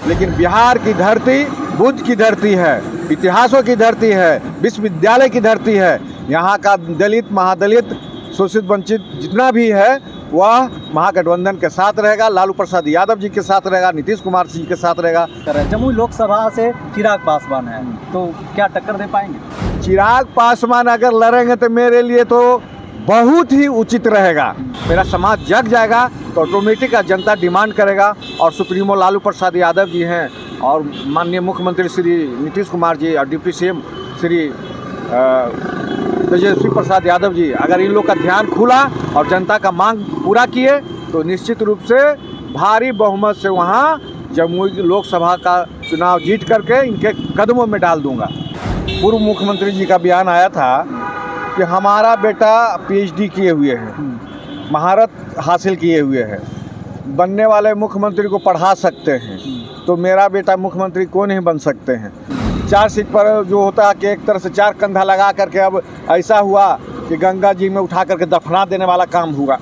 लेकिन बिहार की धरती बुद्ध की धरती है, इतिहासों की धरती है, विश्वविद्यालय की धरती है। यहाँ का दलित, महादलित, शोषित, वंचित जितना भी है वह महागठबंधन के साथ रहेगा, लालू प्रसाद यादव जी के साथ रहेगा, नीतीश कुमार जी के साथ रहेगा। जमुई लोकसभा से चिराग पासवान है, तो क्या टक्कर दे पाएंगे? चिराग पासवान अगर लड़ेंगे तो मेरे लिए तो बहुत ही उचित रहेगा। मेरा समाज जग जाएगा तो ऑटोमेटिक जनता डिमांड करेगा। और सुप्रीमो लालू प्रसाद यादव जी हैं और माननीय मुख्यमंत्री श्री नीतीश कुमार जी और डिप्टी सीएम श्री तेजस्वी प्रसाद यादव जी अगर इन लोग का ध्यान खुला और जनता का मांग पूरा किए तो निश्चित रूप से भारी बहुमत से वहाँ जमुई लोकसभा का चुनाव जीत करके इनके कदमों में डाल दूंगा। पूर्व मुख्यमंत्री जी का बयान आया था कि हमारा बेटा पीएचडी किए हुए हैं, महारत हासिल किए हुए हैं, बनने वाले मुख्यमंत्री को पढ़ा सकते हैं, तो मेरा बेटा मुख्यमंत्री क्यों नहीं बन सकते हैं। 4 सीट पर जो होता है कि एक तरह से 4 कंधा लगा करके अब ऐसा हुआ कि गंगा जी में उठा करके दफना देने वाला काम हुआ।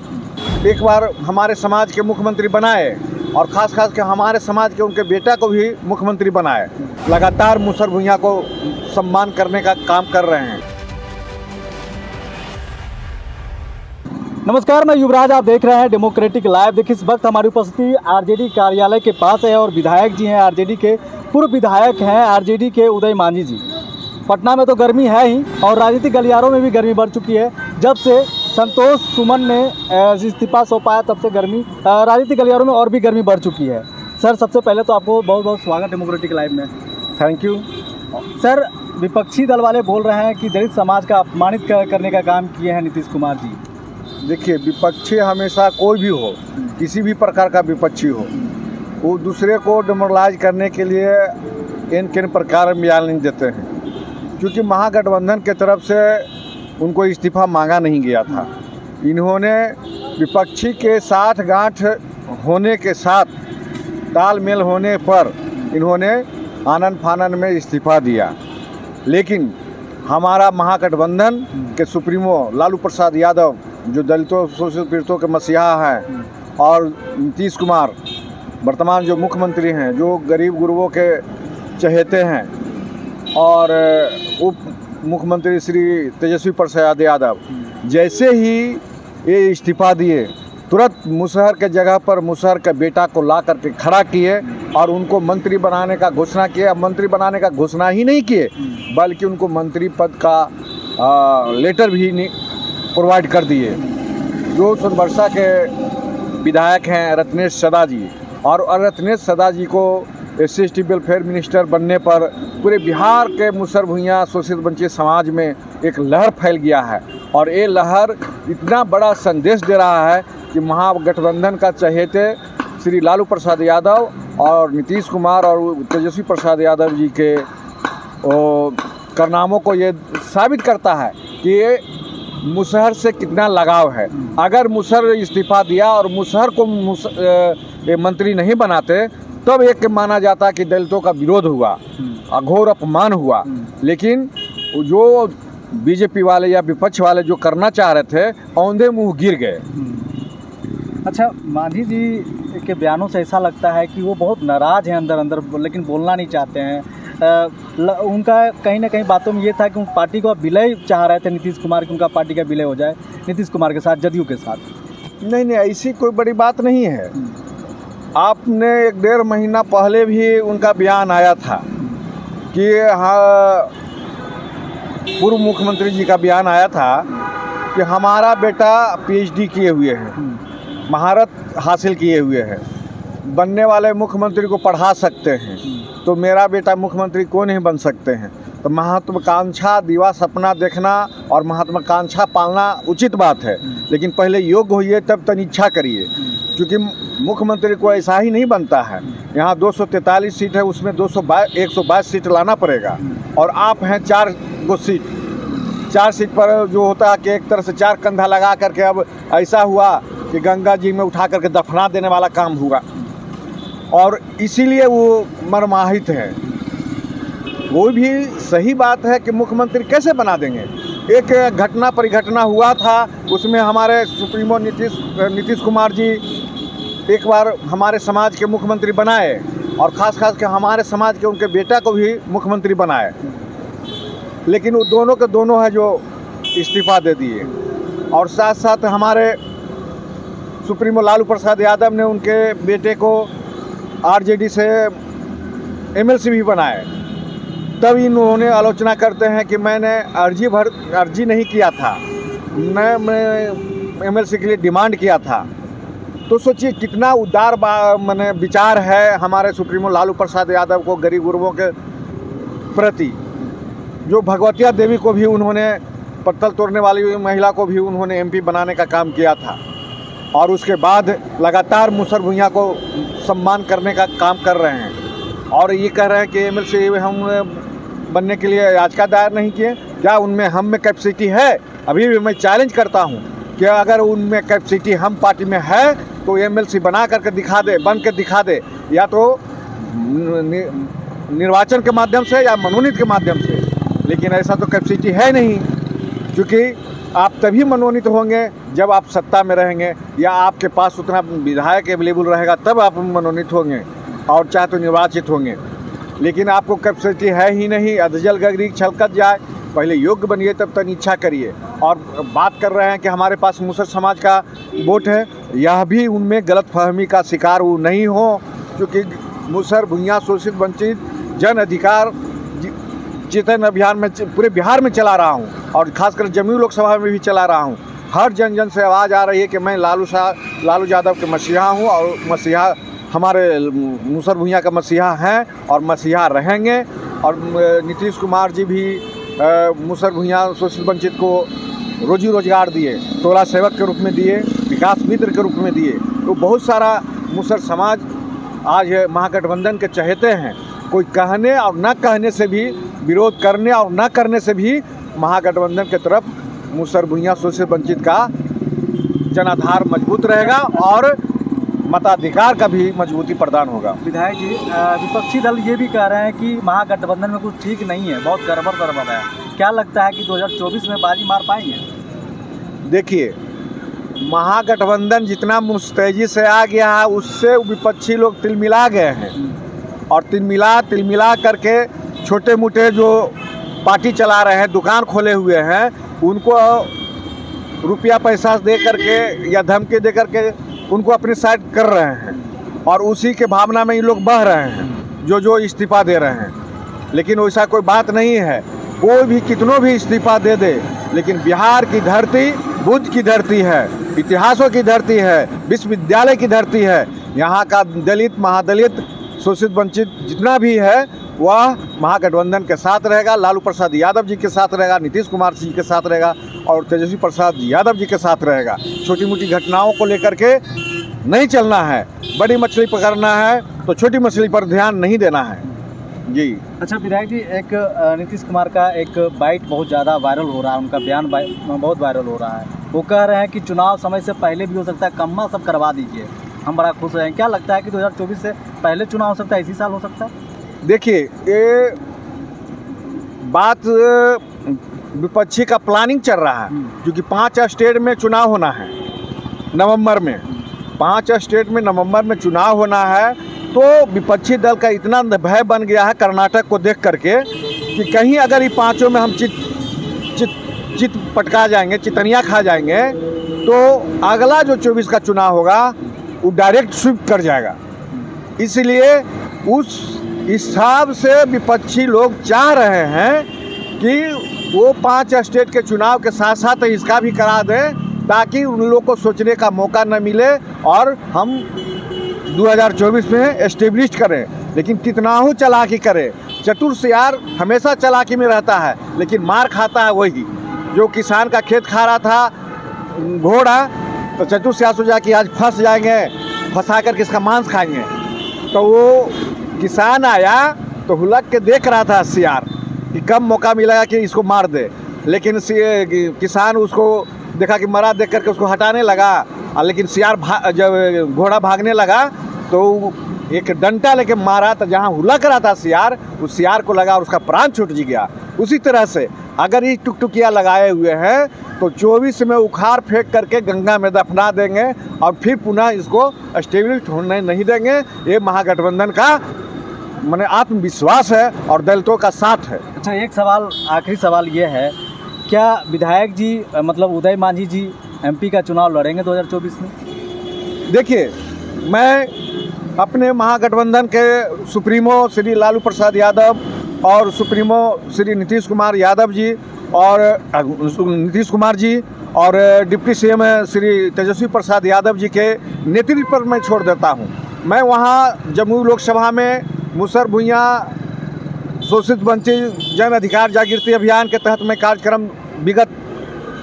एक बार हमारे समाज के मुख्यमंत्री बनाए और खास के हमारे समाज के उनके बेटा को भी मुख्यमंत्री बनाए। लगातार मुसहर भुइयां को सम्मान करने का काम कर रहे हैं। नमस्कार, मैं युवराज, आप देख रहे हैं डेमोक्रेटिक लाइव। देखिए, इस वक्त हमारी उपस्थिति आरजेडी कार्यालय के पास है और विधायक जी हैं, आरजेडी के पूर्व विधायक हैं आरजेडी के उदय मांझी जी। पटना में तो गर्मी है ही और राजनीतिक गलियारों में भी गर्मी बढ़ चुकी है। जब से संतोष सुमन ने इस्तीफा सौंपाया तब से गर्मी राजनीतिक गलियारों में और भी गर्मी बढ़ चुकी है। सर, सबसे पहले तो आपको बहुत बहुत स्वागत डेमोक्रेटिक लाइव में। Thank you. सर, विपक्षी दल वाले बोल रहे हैं कि दलित समाज का अपमानित करने का काम किए हैं नीतीश कुमार जी। देखिए, विपक्षी हमेशा कोई भी हो, किसी भी प्रकार का विपक्षी हो, वो दूसरे को डिमोरलाइज करने के लिए किन प्रकार में बयान नहीं देते हैं। क्योंकि महागठबंधन के तरफ से उनको इस्तीफा मांगा नहीं गया था। इन्होंने विपक्षी के साथ गांठ होने के साथ तालमेल होने पर इन्होंने आनन फानन में इस्तीफा दिया। लेकिन हमारा महागठबंधन के सुप्रीमो लालू प्रसाद यादव जो दलितों शोषित पीड़ितों के मसीहा हैं और नीतीश कुमार वर्तमान जो मुख्यमंत्री हैं, जो गरीब गुरुओं के चहेते हैं, और उप मुख्यमंत्री श्री तेजस्वी प्रसाद यादव जैसे ही ये इस्तीफा दिए तुरंत मुसहर के जगह पर मुसहर के बेटा को ला करके खड़ा किए और उनको मंत्री बनाने का घोषणा किया। मंत्री बनाने का घोषणा ही नहीं किए बल्कि उनको मंत्री पद का लेटर भी प्रोवाइड कर दिए। जो सोनबरसा के विधायक हैं रत्नेश सदा जी, और रत्नेश सदा जी को SC/ST वेलफेयर मिनिस्टर बनने पर पूरे बिहार के मुसहर भुइयां शोषित वंचित समाज में एक लहर फैल गया है। और ये लहर इतना बड़ा संदेश दे रहा है कि महागठबंधन का चहेते श्री लालू प्रसाद यादव और नीतीश कुमार और तेजस्वी प्रसाद यादव जी के कारनामों को ये साबित करता है कि ये मुसहर से कितना लगाव है। अगर मुसहर इस्तीफा दिया और मुसहर को मंत्री नहीं बनाते तब एक माना जाता कि दलितों का विरोध हुआ, अघोर अपमान हुआ। लेकिन जो बीजेपी वाले या विपक्ष वाले जो करना चाह रहे थे औंधे मुंह गिर गए। अच्छा, मांझी जी के बयानों से ऐसा लगता है कि वो बहुत नाराज़ हैं अंदर लेकिन बोलना नहीं चाहते हैं। उनका कहीं ना कहीं बातों में ये था कि पार्टी को विलय चाह रहे थे नीतीश कुमार की, उनका पार्टी का विलय हो जाए नीतीश कुमार के साथ, जदयू के साथ। नहीं, ऐसी कोई बड़ी बात नहीं है। आपने 1-1.5 महीना पहले भी उनका बयान आया था कि हाँ, पूर्व मुख्यमंत्री जी का बयान आया था कि हमारा बेटा पीएचडी किए हुए हैं, महारत हासिल किए हुए हैं, बनने वाले मुख्यमंत्री को पढ़ा सकते हैं, तो मेरा बेटा मुख्यमंत्री क्यों नहीं बन सकते हैं। तो महत्वाकांक्षा, दिवा सपना देखना और महत्वाकांक्षा पालना उचित बात है, लेकिन पहले योग्य होइए तब तनिच्छा करिए। क्योंकि मुख्यमंत्री को ऐसा ही नहीं बनता है। यहाँ 243 सीट है, उसमें 122 सीट लाना पड़ेगा और आप हैं 4 गो सीट। 4 सीट पर जो होता है कि एक तरह से 4 कंधा लगा करके अब ऐसा हुआ कि गंगा जी में उठा करके दफना देने वाला काम हुआ। और इसीलिए वो मर्माहित है। वो भी सही बात है कि मुख्यमंत्री कैसे बना देंगे। एक घटना परिघटना हुआ था, उसमें हमारे सुप्रीमो नीतीश कुमार जी एक बार हमारे समाज के मुख्यमंत्री बनाए और खास के हमारे समाज के उनके बेटा को भी मुख्यमंत्री बनाए, लेकिन वो दोनों के दोनों है जो इस्तीफा दे दिए। और साथ साथ हमारे सुप्रीमो लालू प्रसाद यादव ने उनके बेटे को आरजेडी से एमएलसी भी बनाए। तब इन्होंने आलोचना करते हैं कि मैंने अर्जी नहीं किया था, मैं एमएलसी के लिए डिमांड किया था। तो सोचिए कितना उदार माने विचार है हमारे सुप्रीमो लालू प्रसाद यादव को गरीब गुरबों के प्रति। जो भगवतिया देवी को भी उन्होंने, पत्तल तोड़ने वाली महिला को भी उन्होंने एमपी बनाने का काम किया था, और उसके बाद लगातार मुसर भुइयां को सम्मान करने का काम कर रहे हैं। और ये कह रहे हैं कि एमएलसी हम बनने के लिए याचिका दायर नहीं किए। क्या उनमें हम में कैपेसिटी है? अभी भी मैं चैलेंज करता हूँ कि अगर उनमें कैपेसिटी हम पार्टी में है तो एमएलसी बना करके दिखा दे, बन के दिखा दे, या तो निर्वाचन के माध्यम से या मनोनीत के माध्यम से। लेकिन ऐसा तो कैपेसिटी है नहीं, क्योंकि आप तभी मनोनीत होंगे जब आप सत्ता में रहेंगे या आपके पास उतना विधायक अवेलेबल रहेगा, तब आप मनोनीत होंगे और चाहे तो निर्वाचित होंगे। लेकिन आपको कैपेसिटी है ही नहीं। अधजल गगरी छलकत जाए, पहले योग्य बनिए तब तक इच्छा करिए। और बात कर रहे हैं कि हमारे पास मुसर समाज का वोट है, यह भी उनमें गलतफहमी का शिकार वो नहीं हो, क्योंकि मुसर भुइयां शोषित वंचित जन अधिकार चेतन अभियान में पूरे बिहार में चला रहा हूँ, और खासकर जमुई लोकसभा में भी चला रहा हूँ। हर जन से आवाज़ आ रही है कि मैं लालू यादव के मसीहा हूँ, और मसीहा हमारे मुसर भुइयां का मसीहा हैं और मसीहा रहेंगे। और नीतीश कुमार जी भी मुसर भुइयां शोषित वंचित को रोजी रोजगार दिए, टोला सेवक के रूप में दिए, विकास मित्र के रूप में दिए। तो बहुत सारा मुसर समाज आज महागठबंधन के चहेते हैं। कोई कहने और न कहने से भी, विरोध करने और न करने से भी महागठबंधन की तरफ मुसर भुइयां शोषित वंचित का जनाधार मजबूत रहेगा और मताधिकार का भी मजबूती प्रदान होगा। विधायक जी, विपक्षी दल ये भी कह रहे हैं कि महागठबंधन में कुछ ठीक नहीं है, बहुत गड़बड़ है। क्या लगता है कि 2024 में बाजी मार पाएंगे? देखिए, महागठबंधन जितना मुस्तैदी से आ गया है, उससे विपक्षी लोग तिलमिला गए हैं। और तिलमिला करके छोटे मोटे जो पार्टी चला रहे हैं, दुकान खोले हुए हैं, उनको रुपया पैसा दे करके या धमकी दे करके उनको अपनी साइड कर रहे हैं। और उसी के भावना में ये लोग बह रहे हैं, जो इस्तीफा दे रहे हैं। लेकिन वैसा कोई बात नहीं है। कोई भी कितनों भी इस्तीफा दे दे, लेकिन बिहार की धरती बुद्ध की धरती है, इतिहासों की धरती है, विश्वविद्यालय की धरती है। यहाँ का दलित, महादलित, शोषित वंचित जितना भी है वह महागठबंधन के साथ रहेगा, लालू प्रसाद यादव जी के साथ रहेगा, नीतीश कुमार जी के साथ रहेगा और तेजस्वी प्रसाद यादव जी के साथ रहेगा। छोटी मोटी घटनाओं को लेकर के नहीं चलना है। बड़ी मछली पकड़ना है तो छोटी मछली पर ध्यान नहीं देना है। जी अच्छा विधायक जी, एक नीतीश कुमार का एक बाइट बहुत ज़्यादा वायरल हो रहा है, उनका बयान बहुत वायरल हो रहा है। वो कह रहे हैं कि चुनाव समय से पहले भी हो सकता है, कम्मा सब करवा दीजिए, हम बड़ा खुश हैं। क्या लगता है कि 2024 से पहले चुनाव हो सकता है, इसी साल हो सकता है? देखिए, ये बात विपक्षी का प्लानिंग चल रहा है, क्योंकि 5 स्टेट में चुनाव होना है नवंबर में। 5 स्टेट में नवंबर में चुनाव होना है, तो विपक्षी दल का इतना भय बन गया है कर्नाटक को देख करके कि कहीं अगर ये 5 में हम चित पटका जाएंगे, चितनिया खा जाएंगे, तो अगला जो 24 का चुनाव होगा वो डायरेक्ट स्वीप कर जाएगा। इसलिए उस हिसाब से विपक्षी लोग चाह रहे हैं कि वो 5 स्टेट के चुनाव के साथ साथ इसका भी करा दें, ताकि उन लोग को सोचने का मौका न मिले और हम 2024 में एस्टेब्लिश करें। लेकिन कितना हो चालाकी करे, चतुर सियार हमेशा चालाकी में रहता है, लेकिन मार खाता है वही जो किसान का खेत खा रहा था घोड़ा, तो चतुर सियार सोचा कि आज फंस जाएंगे, फंसा कर किसका मांस खाएंगे। तो वो किसान आया तो हुलक के देख रहा था सियार कि कब मौका मिलेगा कि इसको मार दे, लेकिन किसान उसको देखा कि मरा, देख करके उसको हटाने लगा। लेकिन सियार जब घोड़ा भागने लगा तो एक डंटा लेके मारा, तो जहाँ हुलक रहा था सियार, उस सियार को लगा और उसका प्राण छूट गया। उसी तरह से अगर ये टुकटुकिया लगाए हुए हैं तो 24 में उखाड़ फेंक करके गंगा में दफना देंगे और फिर पुनः इसको स्टेबलिश होने नहीं देंगे। ये महागठबंधन का माने आत्मविश्वास है और दलितों का साथ है। अच्छा, एक सवाल, आखिरी सवाल ये है, क्या विधायक जी मतलब उदय मांझी जी एमपी का चुनाव लड़ेंगे 2024 में? देखिए, मैं अपने महागठबंधन के सुप्रीमो श्री लालू प्रसाद यादव और सुप्रीमो श्री नीतीश कुमार यादव जी और नीतीश कुमार जी और डिप्टी सीएम श्री तेजस्वी प्रसाद यादव जी के नेतृत्व पर मैं छोड़ देता हूं। मैं वहां जमुई लोकसभा में मुसहर भुइयां शोषित वंचित जन अधिकार जागृति अभियान के तहत मैं कार्यक्रम विगत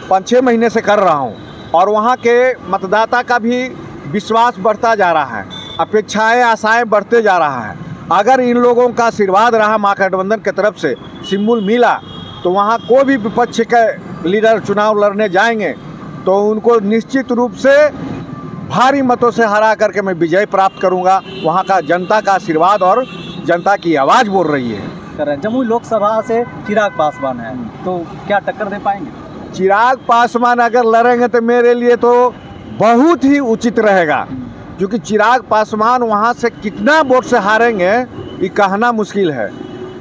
5-6 महीने से कर रहा हूं और वहां के मतदाता का भी विश्वास बढ़ता जा रहा है, अपेक्षाएं आशाएं बढ़ते जा रहा है। अगर इन लोगों का आशीर्वाद रहा महागठबंधन की तरफ से सिम्बुल मिला तो वहाँ कोई भी विपक्ष के लीडर चुनाव लड़ने जाएंगे तो उनको निश्चित रूप से भारी मतों से हरा करके मैं विजय प्राप्त करूँगा। वहाँ का जनता का आशीर्वाद और जनता की आवाज़ बोल रही है। जमुई लोकसभा से चिराग पासवान है, तो क्या टक्कर दे पाएंगे? चिराग पासवान अगर लड़ेंगे तो मेरे लिए तो बहुत ही उचित रहेगा, क्योंकि चिराग पासवान वहाँ से कितना वोट से हारेंगे ये कहना मुश्किल है।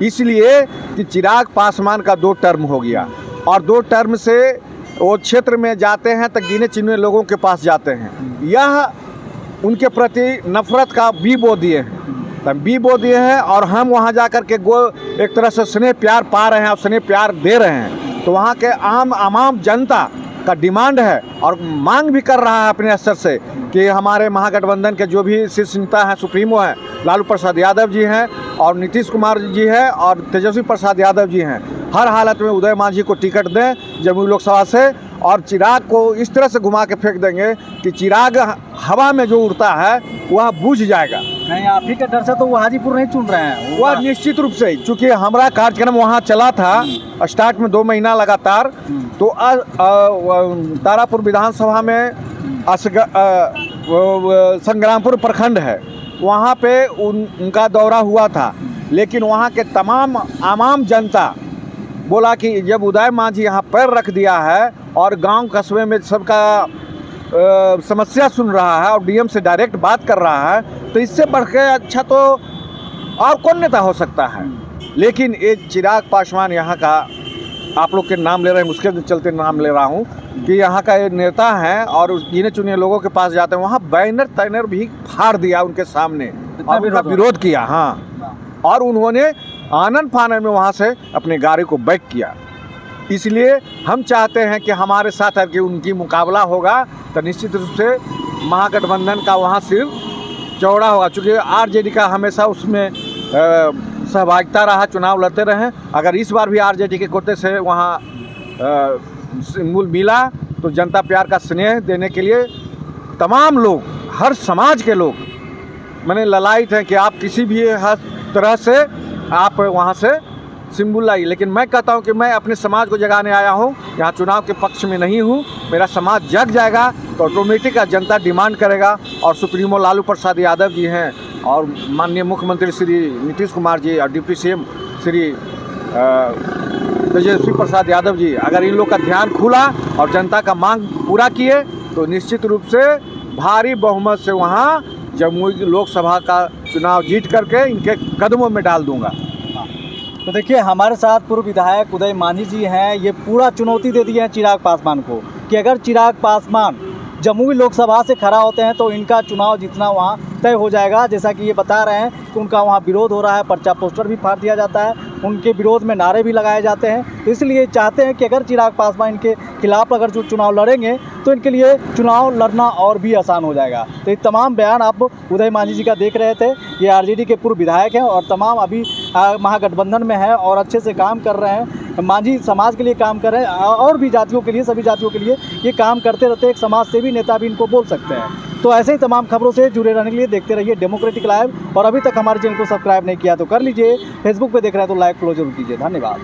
इसलिए कि चिराग पासवान का 2 टर्म हो गया और 2 टर्म से वो क्षेत्र में जाते हैं तो गिने चुने लोगों के पास जाते हैं। यह उनके प्रति नफरत का बी बो दिए हैं, तब बी बो दिए हैं और हम वहाँ जा कर के एक तरह से स्नेह प्यार पा रहे हैं और स्नेह प्यार दे रहे हैं। तो वहाँ के आम जनता का डिमांड है और मांग भी कर रहा है अपने स्तर से कि हमारे महागठबंधन के जो भी शीर्ष नेता हैं, सुप्रीमो हैं, लालू प्रसाद यादव जी हैं और नीतीश कुमार जी हैं और तेजस्वी प्रसाद यादव जी हैं, हर हालत में उदय मांझी को टिकट दें जमुई लोकसभा से और चिराग को इस तरह से घुमा के फेंक देंगे कि चिराग हवा में जो उड़ता है वह बुझ जाएगा। नहीं, आप ही के डर से तो वो हाजीपुर नहीं चुन रहे हैं। वह निश्चित रूप से, चूँकि हमारा कार्यक्रम वहाँ चला था स्टार्ट में 2 महीना लगातार, तो तारापुर विधानसभा में संग्रामपुर प्रखंड है, वहाँ पे उनका दौरा हुआ था, लेकिन वहाँ के तमाम आम जनता बोला कि जब उदय मांझी यहाँ पैर रख दिया है और गांव कस्बे में सबका समस्या सुन रहा है और डीएम से डायरेक्ट बात कर रहा है, तो इससे बढ़ के अच्छा तो और कौन नेता हो सकता है। लेकिन ये चिराग पासवान यहाँ का, आप लोग के नाम ले रहे हैं, उसके चलते नाम ले रहा हूँ कि यहाँ का ये नेता है और गिने चुने लोगों के पास जाते हैं, वहाँ बैनर तैनर भी फाड़ दिया उनके सामने और उनका विरोध किया। हाँ, और उन्होंने आनंद फानन में वहाँ से अपनी गाड़ी को बैक किया। इसलिए हम चाहते हैं कि हमारे साथ अगर उनकी मुकाबला होगा तो निश्चित रूप से महागठबंधन का वहाँ सिर चौड़ा होगा, चूँकि आरजेडी का हमेशा उसमें सहभागिता रहा, चुनाव लड़ते रहे। अगर इस बार भी आरजेडी के कोटे से वहाँ मूल मिला तो जनता प्यार का स्नेह देने के लिए तमाम लोग, हर समाज के लोग मैंने ललायित हैं कि आप किसी भी हर तरह से आप वहाँ से सिंबल लाई। लेकिन मैं कहता हूँ कि मैं अपने समाज को जगाने आया हूँ, यहाँ चुनाव के पक्ष में नहीं हूँ। मेरा समाज जग जाएगा तो ऑटोमेटिक जनता डिमांड करेगा और सुप्रीमो लालू प्रसाद यादव जी हैं और माननीय मुख्यमंत्री श्री नीतीश कुमार जी और डिप्टी सीएम श्री तेजस्वी प्रसाद यादव जी, अगर इन लोग का ध्यान खुला और जनता का मांग पूरा किए तो निश्चित रूप से भारी बहुमत से वहाँ जमुई लोकसभा का चुनाव जीत करके इनके कदमों में डाल दूंगा। तो देखिए, हमारे साथ पूर्व विधायक उदय मांझी जी हैं। ये पूरा चुनौती दे दी है चिराग पासवान को कि अगर चिराग पासवान जमुई लोकसभा से खड़ा होते हैं तो इनका चुनाव जीतना वहाँ तय हो जाएगा। जैसा कि ये बता रहे हैं कि उनका वहाँ विरोध हो रहा है, पर्चा पोस्टर भी फाड़ दिया जाता है, उनके विरोध में नारे भी लगाए जाते हैं। इसलिए चाहते हैं कि अगर चिराग पासवान इनके खिलाफ अगर जो चुनाव लड़ेंगे तो इनके लिए चुनाव लड़ना और भी आसान हो जाएगा। तो ये तमाम बयान आप उदय मांझी जी का देख रहे थे। ये आरजेडी के पूर्व विधायक हैं और तमाम अभी महागठबंधन में हैं और अच्छे से काम कर रहे हैं। मांझी समाज के लिए काम कर रहे हैं और भी जातियों के लिए, सभी जातियों के लिए ये काम करते रहते। एक समाज सेवी नेता भी इनको बोल सकते हैं। तो ऐसे ही तमाम खबरों से जुड़े रहने के लिए देखते रहिए डेमोक्रेटिक लाइव। और अभी तक हमारे चैनल को सब्सक्राइब नहीं किया तो कर लीजिए। फेसबुक पे देख रहे हैं तो लाइक फॉलो जरूर कीजिए। धन्यवाद।